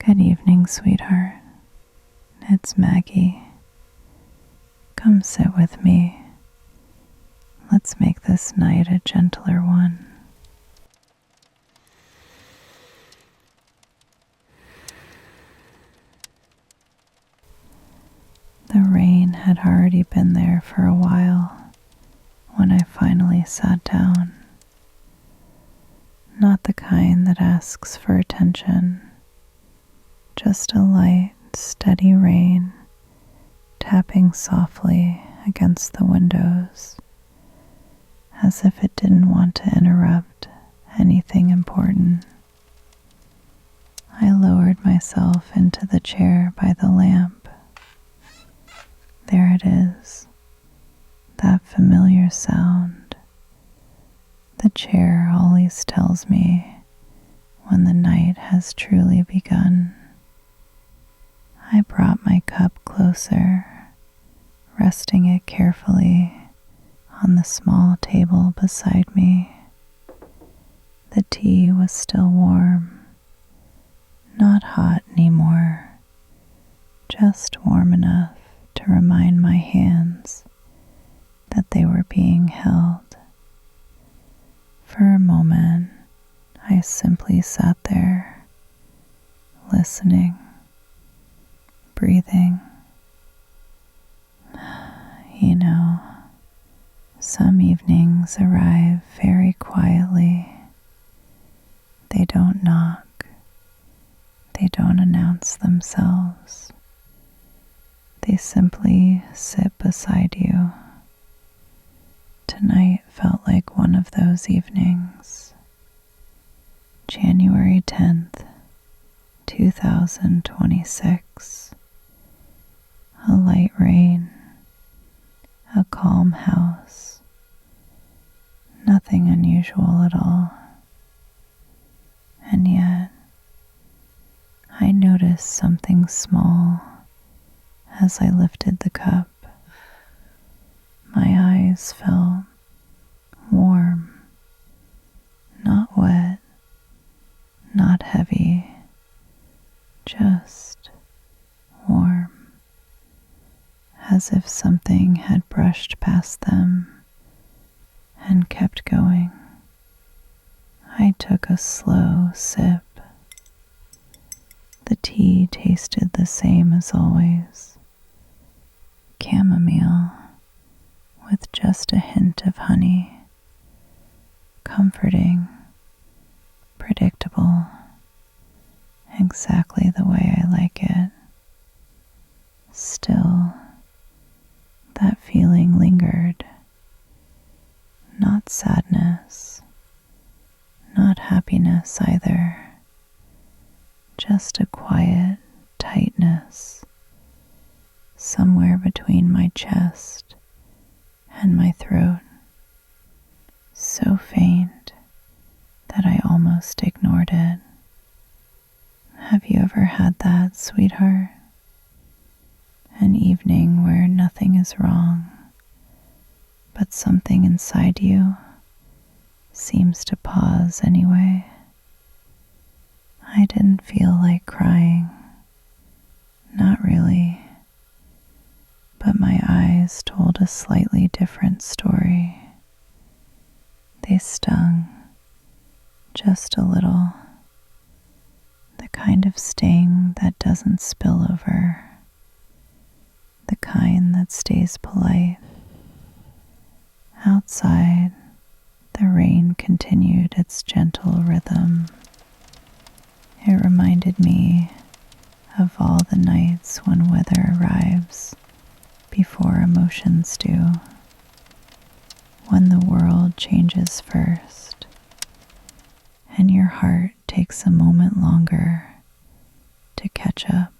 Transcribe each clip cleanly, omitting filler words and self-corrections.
Good evening, sweetheart. It's Maggie. Come sit with me. Let's make this night a gentler one. The rain had already been there for a while when I finally sat down. Not the kind that asks for attention, just a light, steady rain tapping softly against the windows, as if it didn't want to interrupt anything important. I lowered myself into the chair by the lamp. There it is, that familiar sound. The chair always tells me when the night has truly begun. I brought my cup closer, resting it carefully on the small table beside me. The tea was still warm, not hot anymore, just warm enough to remind my hands that they were being held. For a moment, I simply sat there, listening, breathing. You know, some evenings arrive very quietly. They don't knock. They don't announce themselves. They simply sit beside you. Tonight felt like one of those evenings. January 10th, 2026. A light rain. A calm house. Nothing unusual at all. And yet, I noticed something small as I lifted the cup. My eyes felt warm, not wet, not heavy, just warm, as if something had brushed past them and kept going. I took a slow sip. The tea tasted the same as always. Chamomile with just a hint of honey. Comforting, predictable, exactly the way I like it. Still, that feeling lingered. Not sadness, not happiness either. Just a quiet tightness somewhere between my chest and my throat. So faint that I almost ignored it. Have you ever had that, sweetheart? An evening where nothing is wrong, but something inside you seems to pause anyway. I didn't feel like crying. Not really. But my eyes told a slightly different story. They stung, just a little. The kind of sting that doesn't spill over. The kind that stays polite. Outside, the rain continued its gentle rhythm. It reminded me of all the nights when weather arrives before emotions do, when the world changes first, and your heart takes a moment longer to catch up.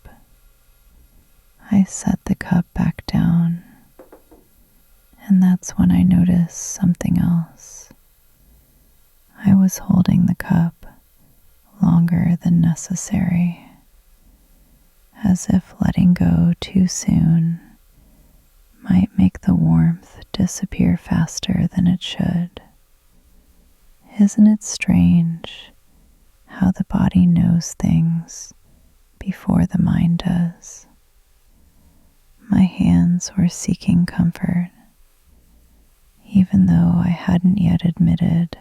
I set the cup back down, and that's when I noticed something else. I was holding the cup longer than necessary, as if letting go too soon might make the warmth disappear faster than it should. Isn't it strange how the body knows things before the mind does. My hands were seeking comfort, even though I hadn't yet admitted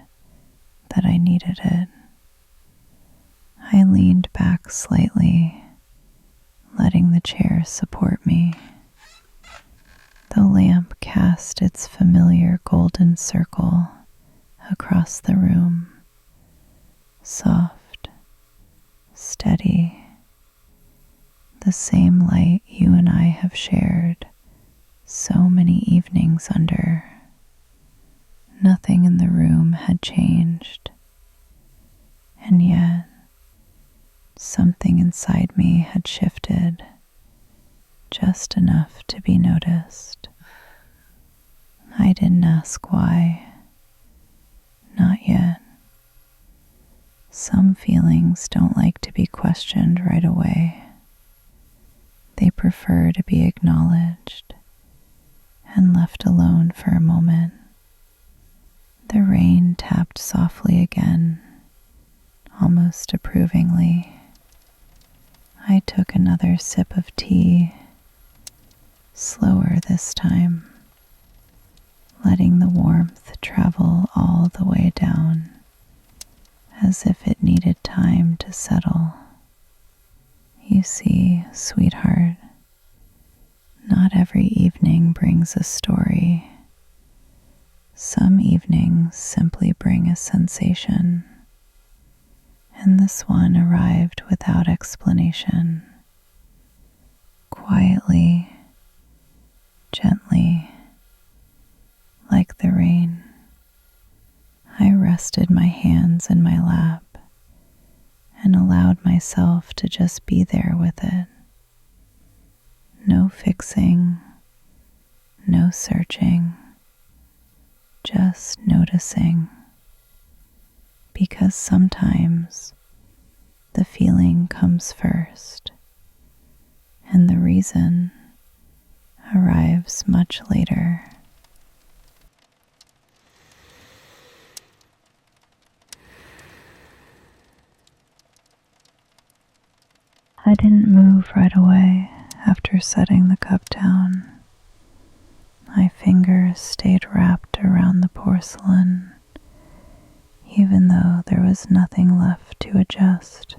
that I needed it. I leaned back slightly, letting the chair support me. The lamp cast its familiar golden circle across the room, soft, steady, the same light you and I have shared so many evenings under. Nothing in the room had changed, and yet something inside me had shifted just enough to be noticed. I didn't ask why, not yet. Some feelings don't like to be questioned right away. They prefer to be acknowledged and left alone for a moment. The rain tapped softly again, almost approvingly. I took another sip of tea, slower this time, letting the warmth travel all the way down, as if it needed time to settle. You see, sweetheart, not every evening brings a story. Some evenings simply bring a sensation, and this one arrived without explanation. Quietly, gently, like the rain. I rested my hands in my lap and allowed myself to just be there with it. No fixing, no searching, just noticing. Because sometimes the feeling comes first, and the reason arrives much later. I didn't move right away after setting the cup down. My fingers stayed wrapped around the porcelain, even though there was nothing left to adjust,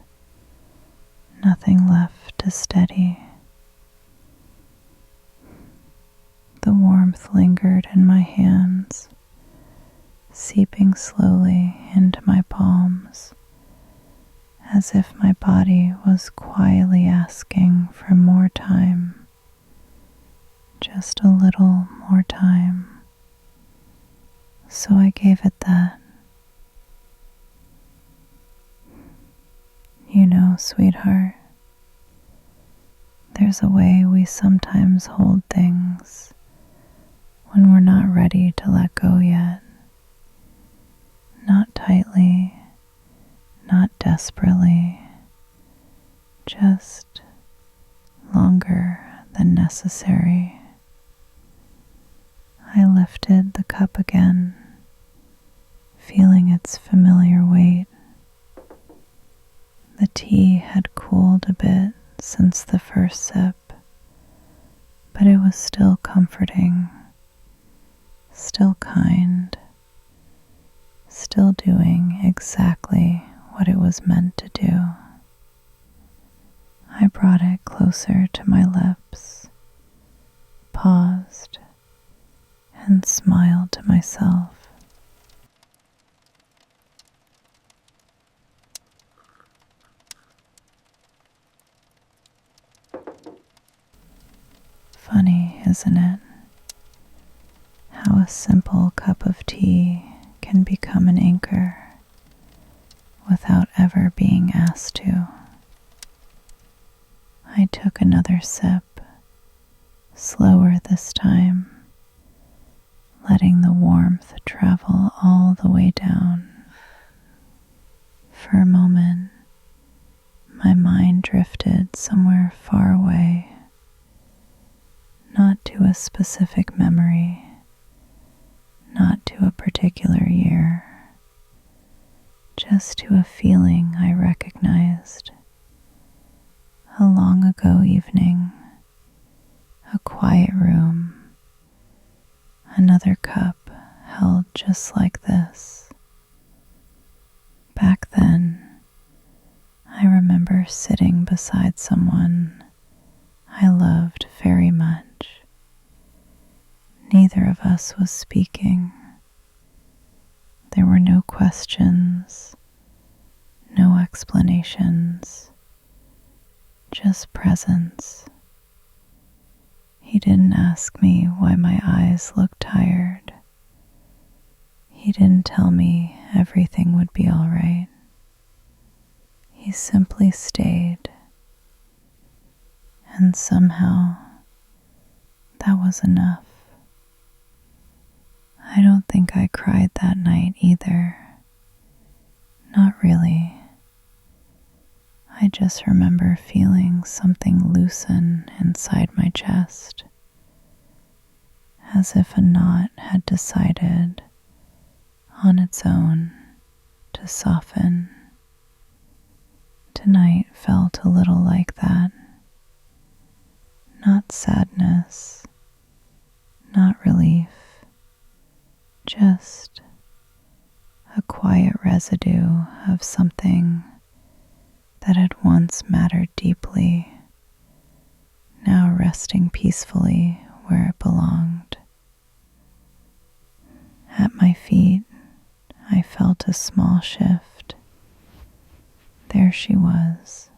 nothing left to steady. The warmth lingered in my hands, seeping slowly into my palms, as if my body was quietly asking for more time, just a little more time. So I gave it that. You know, sweetheart, there's a way we sometimes hold things when we're not ready to let go yet. Not tightly, not desperately, just longer than necessary. I lifted the cup again, feeling its familiar weight. The tea had cooled a bit since the first sip, but it was still comforting, still kind, still doing exactly what it was meant to do. I brought it closer to my lips, paused, and smiled to myself. Funny, isn't it? How a simple cup of tea can become an anchor without ever being asked to. I took another sip, slower this time, letting the warmth travel all the way down. For a moment, my mind drifted somewhere far away, not to a specific memory, not to a particular year, just to a feeling I recognized, A long ago evening, a quiet room, another cup held just like this. Back then, I remember sitting beside someone I loved very much. Neither of us was speaking. There were no questions, no explanations, just presence. He didn't ask me why my eyes looked tired. He didn't tell me everything would be all right. He simply stayed. And somehow, that was enough. I don't think I cried that night either. Not really. I just remember feeling something loosen inside my chest, as if a knot had decided on its own to soften. Tonight felt a little like that. Not sadness, not relief, just a quiet residue of something that had once mattered deeply, now resting peacefully where it belonged. At my feet, I felt a small shift. There she was,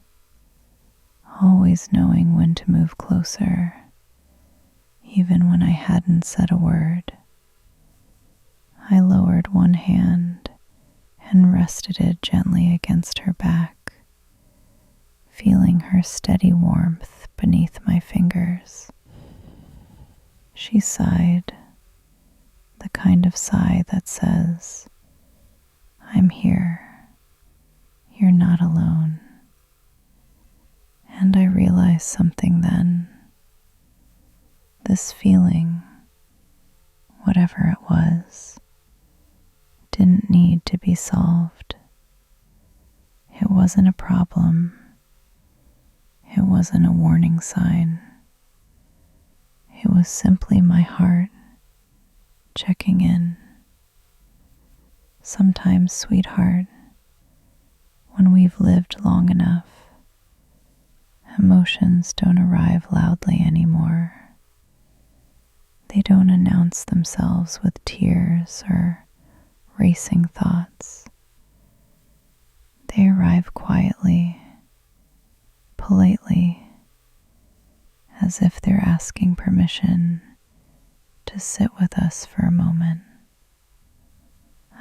always knowing when to move closer, even when I hadn't said a word. I lowered one hand and rested it gently against her back, feeling her steady warmth beneath my fingers. She sighed, the kind of sigh that says, "I'm here. You're not alone." And I realized something then. This feeling, whatever it was, didn't need to be solved. It wasn't a problem. It wasn't a warning sign. It was simply my heart checking in. Sometimes, sweetheart, when we've lived long enough, emotions don't arrive loudly anymore. They don't announce themselves with tears or racing thoughts. They arrive quietly, politely, as if they're asking permission to sit with us for a moment.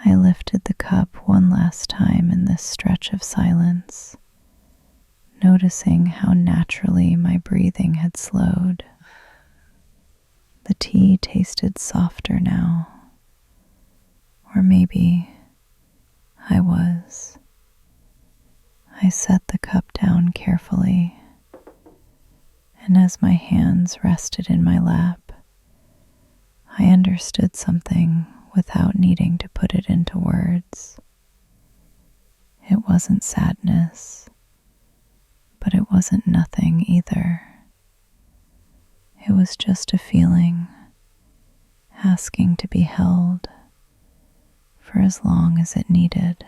I lifted the cup one last time in this stretch of silence, noticing how naturally my breathing had slowed. The tea tasted softer now, or maybe I was. I set the cup down carefully, and as my hands rested in my lap, I understood something without needing to put it into words. It wasn't sadness, but it wasn't nothing either. It was just a feeling, asking to be held for as long as it needed.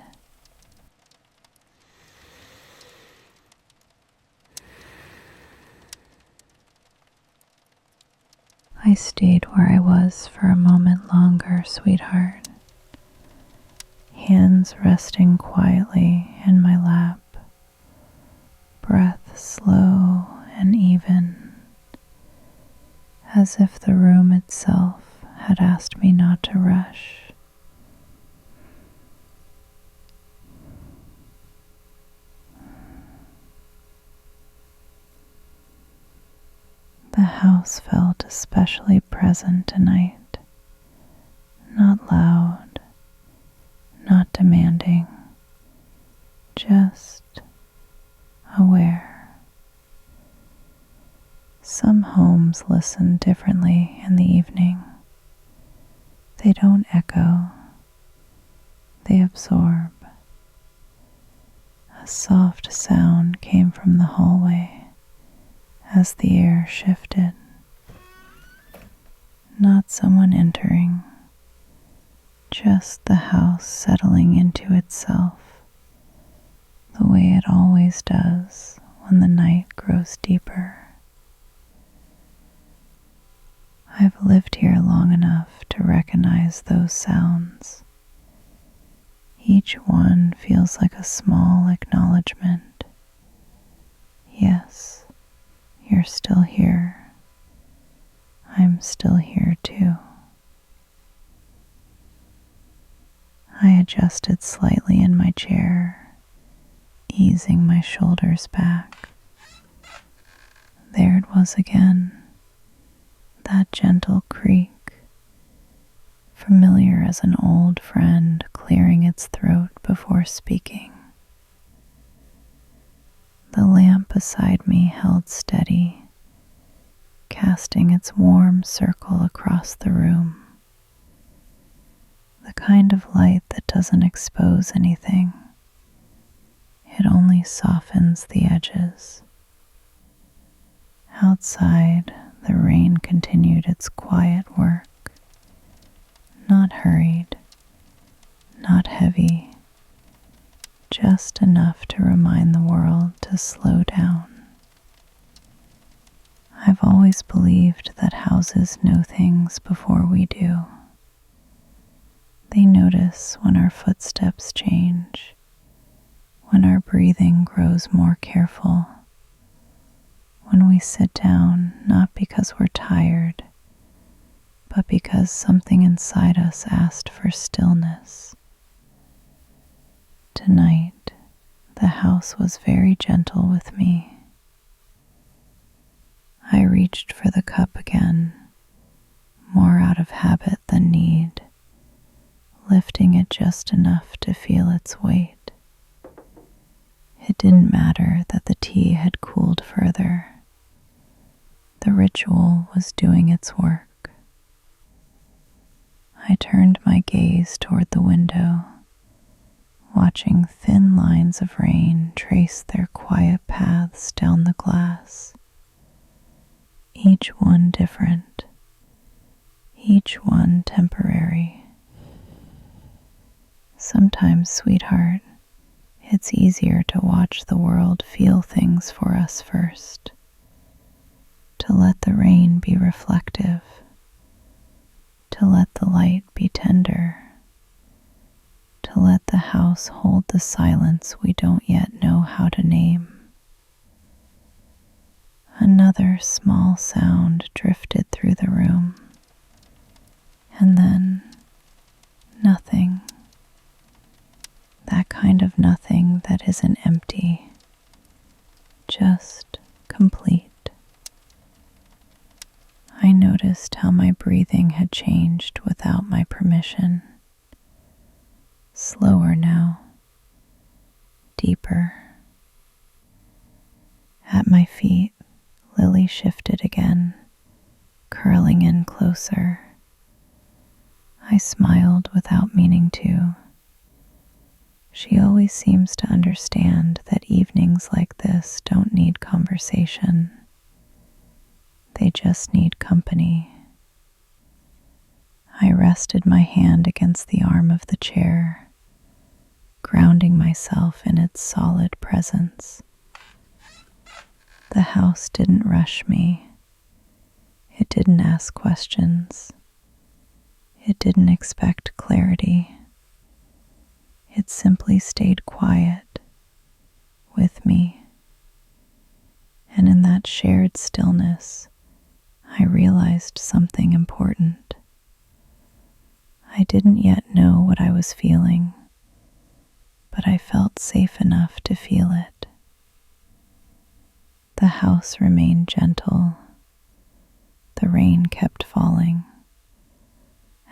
I stayed where I was for a moment longer, sweetheart, hands resting quietly in my lap, breath slow and even, as if the room itself had asked me not to rush. The house felt especially present tonight, not loud, not demanding, just aware. Some homes listen differently in the evening. They don't echo, they absorb. A soft sound came from the hallway, as the air shifted. Not someone entering, just the house settling into itself, the way it always does when the night grows deeper. I've lived here long enough to recognize those sounds. Each one feels like a small acknowledgement. Yes, you're still here. I'm still here too. I adjusted slightly in my chair, easing my shoulders back. There it was again, that gentle creak, familiar as an old friend clearing its throat before speaking. The lamp beside me held steady, casting its warm circle across the room. The kind of light that doesn't expose anything. It only softens the edges. Outside, the rain continued its quiet work. Not hurried, not heavy, just enough to remind the world to slow down. I've always believed that houses know things before we do. They notice when our footsteps change, when our breathing grows more careful, when we sit down not because we're tired, but because something inside us asked for stillness. Tonight, the house was very gentle with me. I reached for the cup again, more out of habit than need, lifting it just enough to feel its weight. It didn't matter that the tea had cooled further. The ritual was doing its work. I turned my gaze toward the window, watching thin lines of rain trace their quiet paths down the glass. Each one different, each one temporary. Sometimes, sweetheart, it's easier to watch the world feel things for us first, to let the rain be reflective, to let the light be tender, to let the house hold the silence we don't yet know how to name. Another small sound drifted through the room, and then nothing. That kind of nothing that isn't empty, just complete. I noticed how my breathing had changed without my permission. Slower now, deeper. At my feet, Lily shifted again, curling in closer. I smiled without meaning to. She always seems to understand that evenings like this don't need conversation. They just need company. I rested my hand against the arm of the chair, grounding myself in its solid presence. The house didn't rush me. It didn't ask questions. It didn't expect clarity. It simply stayed quiet with me. And in that shared stillness, I realized something important. I didn't yet know what I was feeling, but I felt safe enough to feel it. The house remained gentle. The rain kept falling.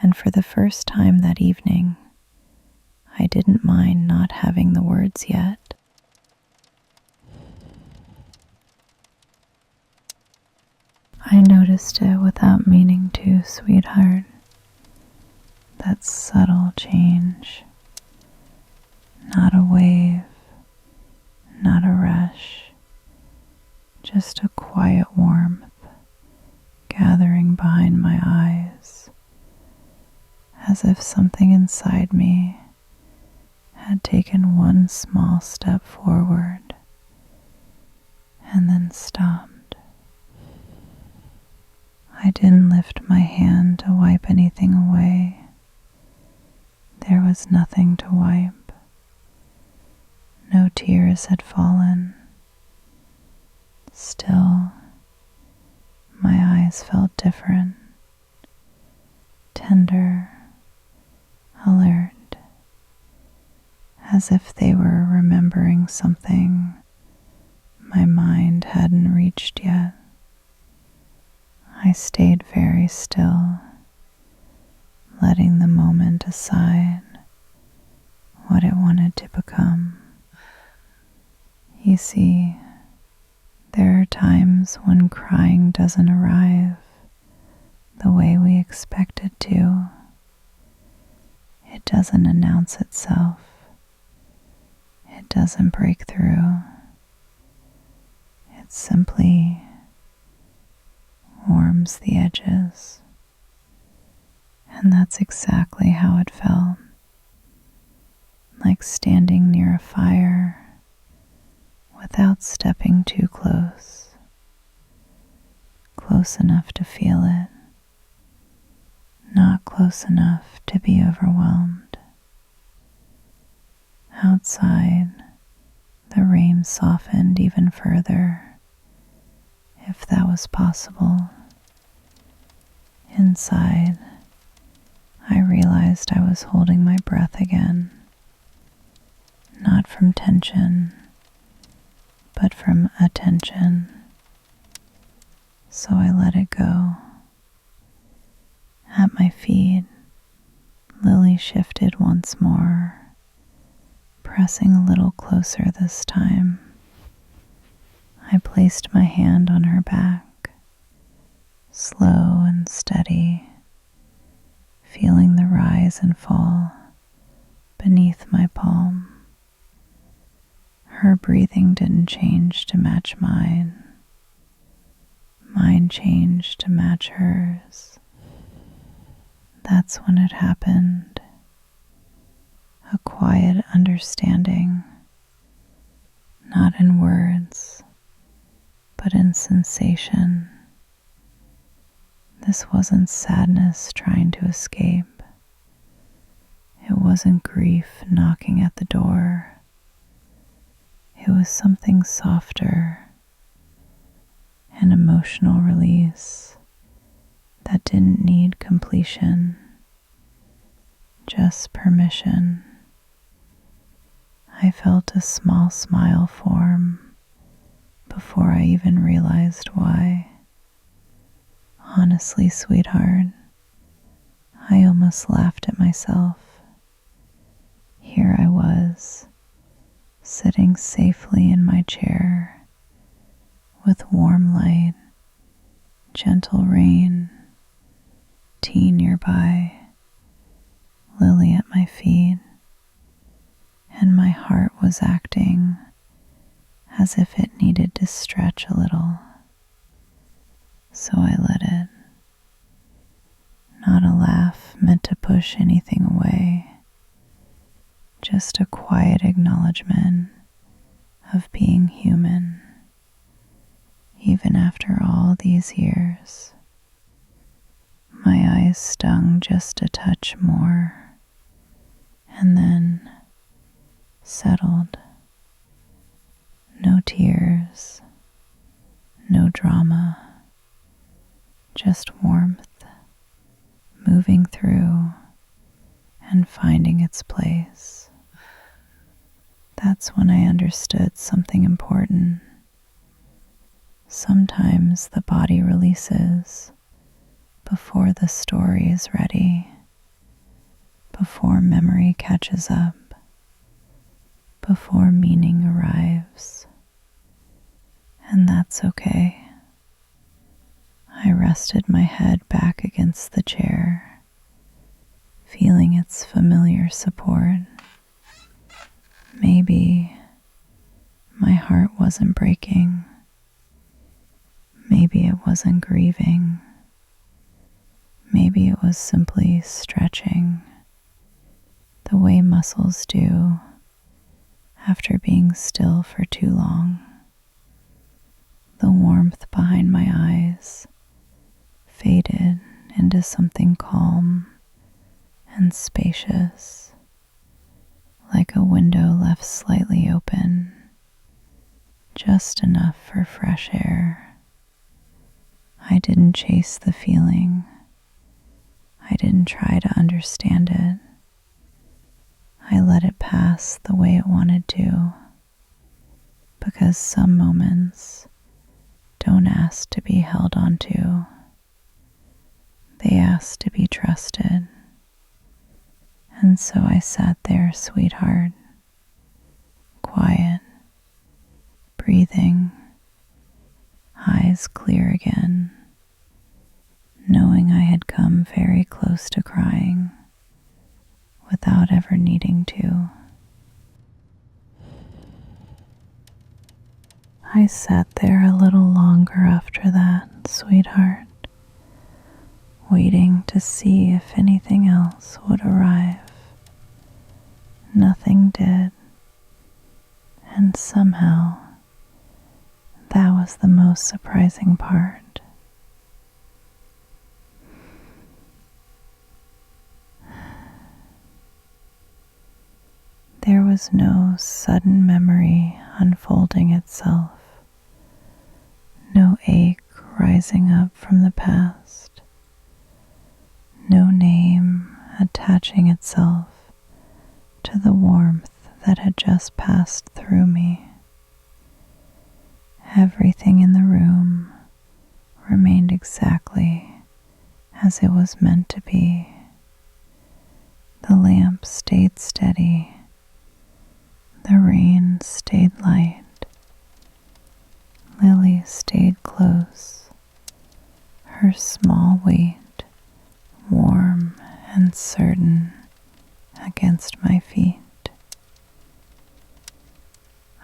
And for the first time that evening, I didn't mind not having the words yet. I noticed it without meaning to, sweetheart. That subtle change. Not a wave, not a rush, just a quiet warmth gathering behind my eyes, as if something inside me had taken one small step forward and then stopped. I didn't lift my hand to wipe anything away. There was nothing to wipe. No tears had fallen. Still, my eyes felt different, tender, alert, as if they were remembering something my mind hadn't reached yet. I stayed very still, letting the moment decide what it wanted to become. You see, there are times when crying doesn't arrive the way we expect it to. It doesn't announce itself. It doesn't break through. It simply warms the edges. And that's exactly how it felt. Like standing near a fire without stepping too close. Close enough to feel it, not close enough to be overwhelmed. Outside, the rain softened even further, if that was possible. Inside, I realized I was holding my breath again, not from tension, but from attention. So I let it go. At my feet, Lily shifted once more, pressing a little closer this time. I placed my hand on her back, slow and steady, feeling the rise and fall beneath my palm. Her breathing didn't change to match mine. Mine changed to match hers. That's when it happened. A quiet understanding, not in words, but in sensation. This wasn't sadness trying to escape. It wasn't grief knocking at the door. It was something softer, an emotional release that didn't need completion, just permission. I felt a small smile form before I even realized why. Honestly, sweetheart, I almost laughed at myself. Here I was, sitting safely in my chair, with warm light, gentle rain, tea nearby, Lily at my feet, and my heart was acting as if it needed to stretch a little. So I let it. Not a laugh meant to push anything away, just a quiet acknowledgement of being human, even after all these years. My eyes stung just a touch more, and then settled. No tears, no drama, just warmth moving through and finding its place. That's when I understood something important. Sometimes the body releases before the story is ready, before memory catches up, before meaning arrives. And that's okay. I rested my head back against the chair, feeling its familiar support. Maybe my heart wasn't breaking, Maybe it wasn't grieving. Maybe it was simply stretching the way muscles do after being still for too long. The warmth behind my eyes faded into something calm and spacious, like a window left slightly open, just enough for fresh air. I didn't chase the feeling. I didn't try to understand it. I let it pass the way it wanted to, because some moments don't ask to be held onto. They ask to be trusted. And so I sat there, sweetheart, quiet, breathing, eyes clear again, knowing I had come very close to crying without ever needing to. I sat there a little longer after that, sweetheart, waiting to see if anything else would arrive. Nothing did, and somehow that was the most surprising part. There was no sudden memory unfolding itself, no ache rising up from the past, no name attaching itself to the warmth that had just passed through me. Everything in the room remained exactly as it was meant to be. The lamp stayed steady. The rain stayed light. Lily stayed close, her small weight warm and certain against my feet.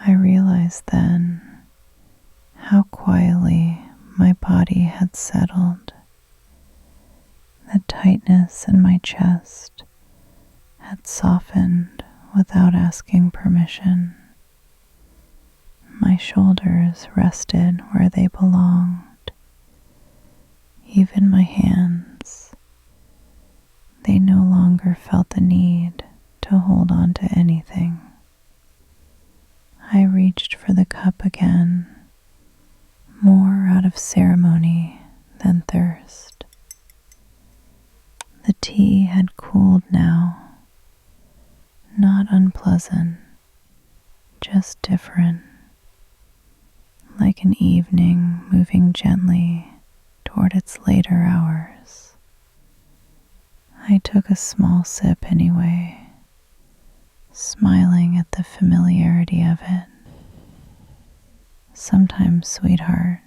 I realized then how quietly my body had settled. The tightness in my chest had softened without asking permission. My shoulders rested where they belonged. Even my hands, they no longer felt the need to hold on to anything. I reached for the cup again, more out of ceremony than thirst. The tea had cooled now, not unpleasant, just different, like an evening moving gently toward its later hours. I took a small sip anyway, smiling at the familiarity of it. Sometimes, sweetheart,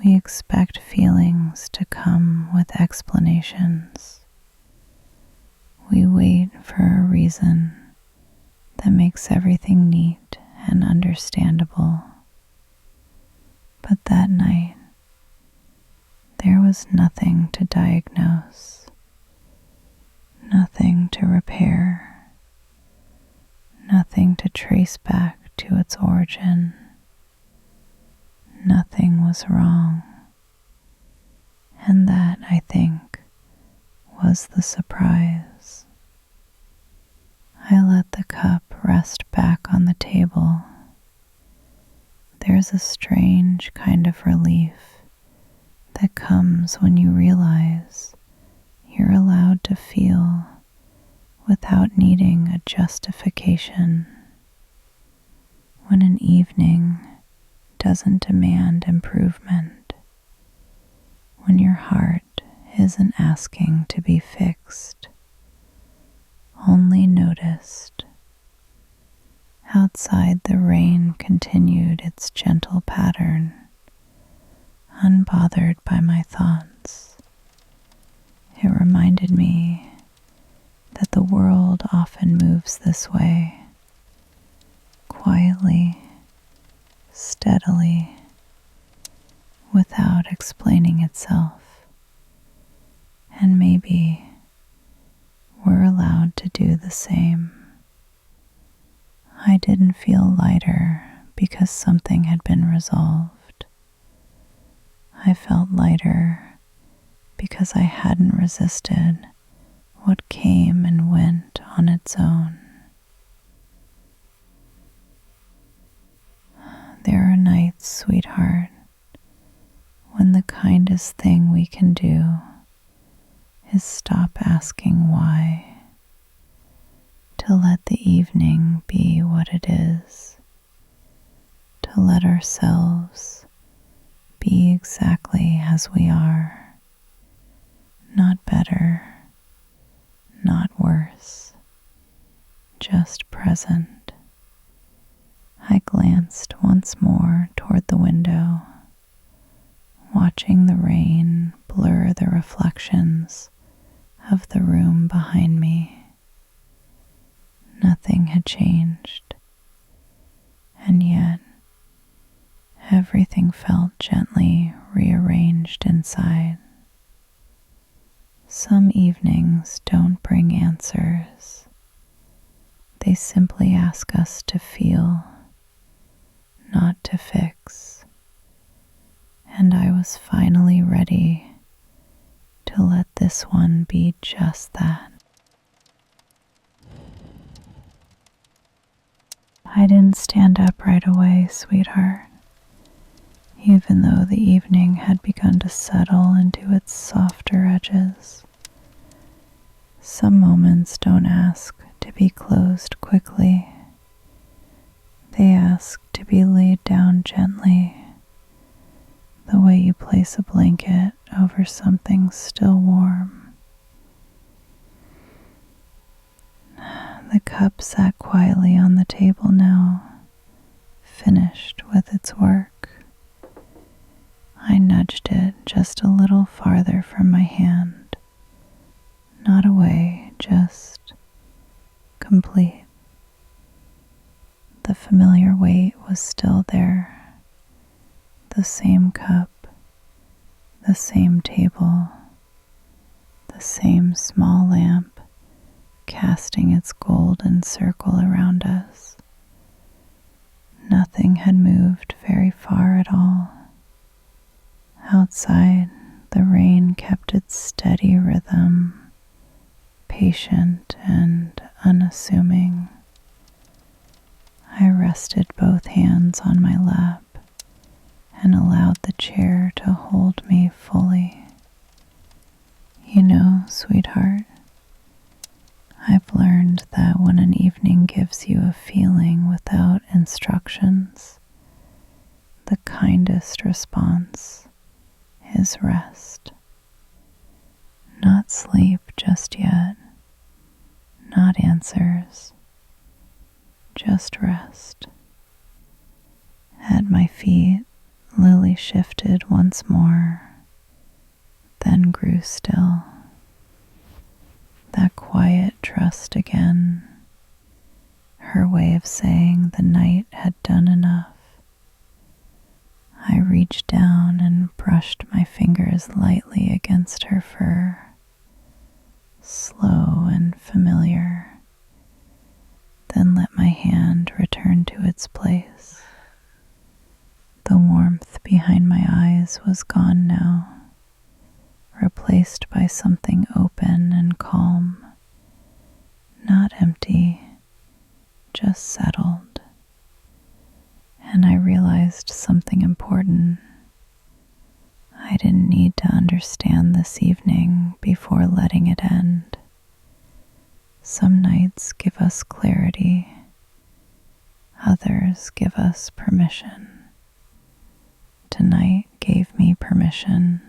we expect feelings to come with explanations. We wait for a reason that makes everything neat and understandable. But that night, there was nothing to diagnose, nothing to repair, nothing to trace back to its origin. Nothing was wrong, and that, I think, was the surprise. I let the cup rest back on the table. There's a strange kind of relief that comes when you realize you're allowed to feel without needing a justification. When an evening doesn't demand improvement, when your heart isn't asking to be fixed, only noticed. Outside, the rain continued its gentle pattern, unbothered by my thoughts. It reminded me that the world often moves this way, quietly, steadily, without explaining itself. And maybe we're allowed to do the same. I didn't feel lighter because something had been resolved. I felt lighter because I hadn't resisted what came and went on its own. There are nights, sweetheart, when the kindest thing we can do is stop asking why, to let the evening be what it is, to let ourselves be exactly as we are, not better, not worse, just present. I glanced once more toward the window, watching the rain blur the reflections of the room behind me. Nothing had changed, and yet everything felt gently rearranged inside. Some evenings don't bring answers. They simply ask us to feel, not to fix. And I was finally ready to let this one be just that. I didn't stand up right away, sweetheart, even though the evening had begun to settle into its softer edges. Some moments don't ask to be closed quickly. They ask to be laid down gently, the way you place a blanket over something still warm. The cup sat quietly on the table now, finished with its work. I nudged it just a little farther from my hand, not away, just complete. The familiar weight was still there, the same cup, the same table, the same small lamp casting its golden circle around us. Nothing had moved very far at all. Outside, the rain kept its steady rhythm, patient and unassuming. I rested both hands on my lap and allowed the chair to hold me fully. You know, sweetheart, I've learned that when an evening gives you a feeling without instructions, the kindest response is rest. Not sleep just yet, not answers, just rest. At my feet, Lily shifted once more, then grew still. That quiet trust again, her way of saying the night had done enough. I reached down and brushed my fingers lightly against her fur, slow and familiar, then let my hand return to its place. The warmth behind my eyes was gone now, replaced by something open and calm, not empty, just settled. And I realized something important. I didn't need to understand this evening before letting it end. Some nights give us clarity, others give us permission. Tonight gave me permission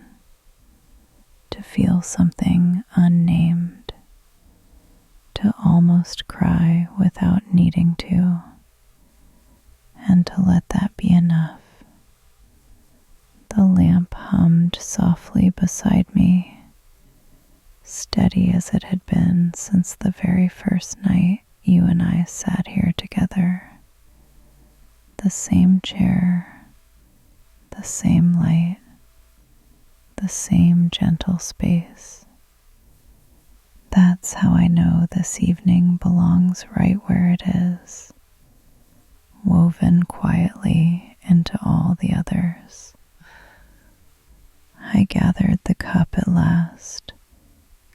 to feel something unnamed, to almost cry without needing to, and to let that be enough. The lamp hummed softly beside me, steady as it had been since the very first night you and I sat here together. The same chair, the same light, the same gentle space. That's how I know this evening belongs right where it is, woven quietly into all the others. I gathered the cup at last,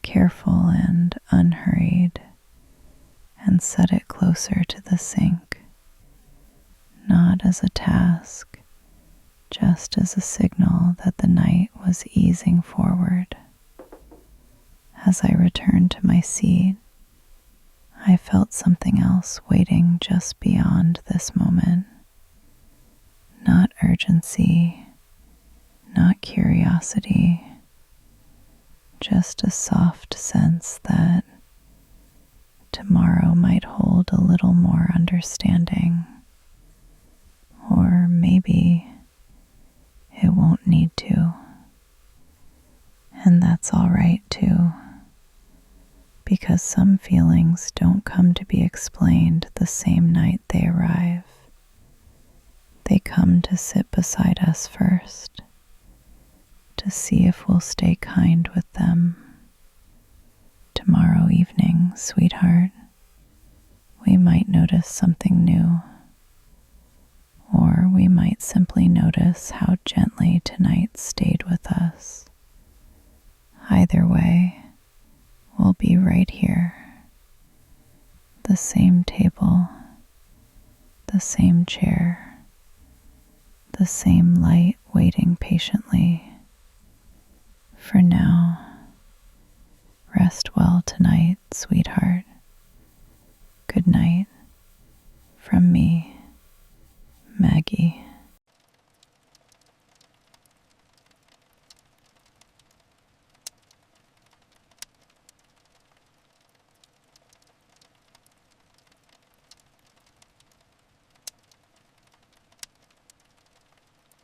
careful and unhurried, and set it closer to the sink, not as a task, just as a signal that the night was easing forward. As I returned to my seat, I felt something else waiting just beyond this moment. Not urgency, not curiosity, just a soft sense that tomorrow might hold a little more understanding, or maybe it won't need to. And that's all right too, because some feelings don't come to be explained the same night they arrive. They come to sit beside us first, to see if we'll stay kind with them. Tomorrow evening, sweetheart, we might notice something new, or we might simply notice how gently tonight stayed with us. Either way, we'll be right here. The same table, the same chair, the same light waiting patiently. For now, rest well tonight, sweetheart.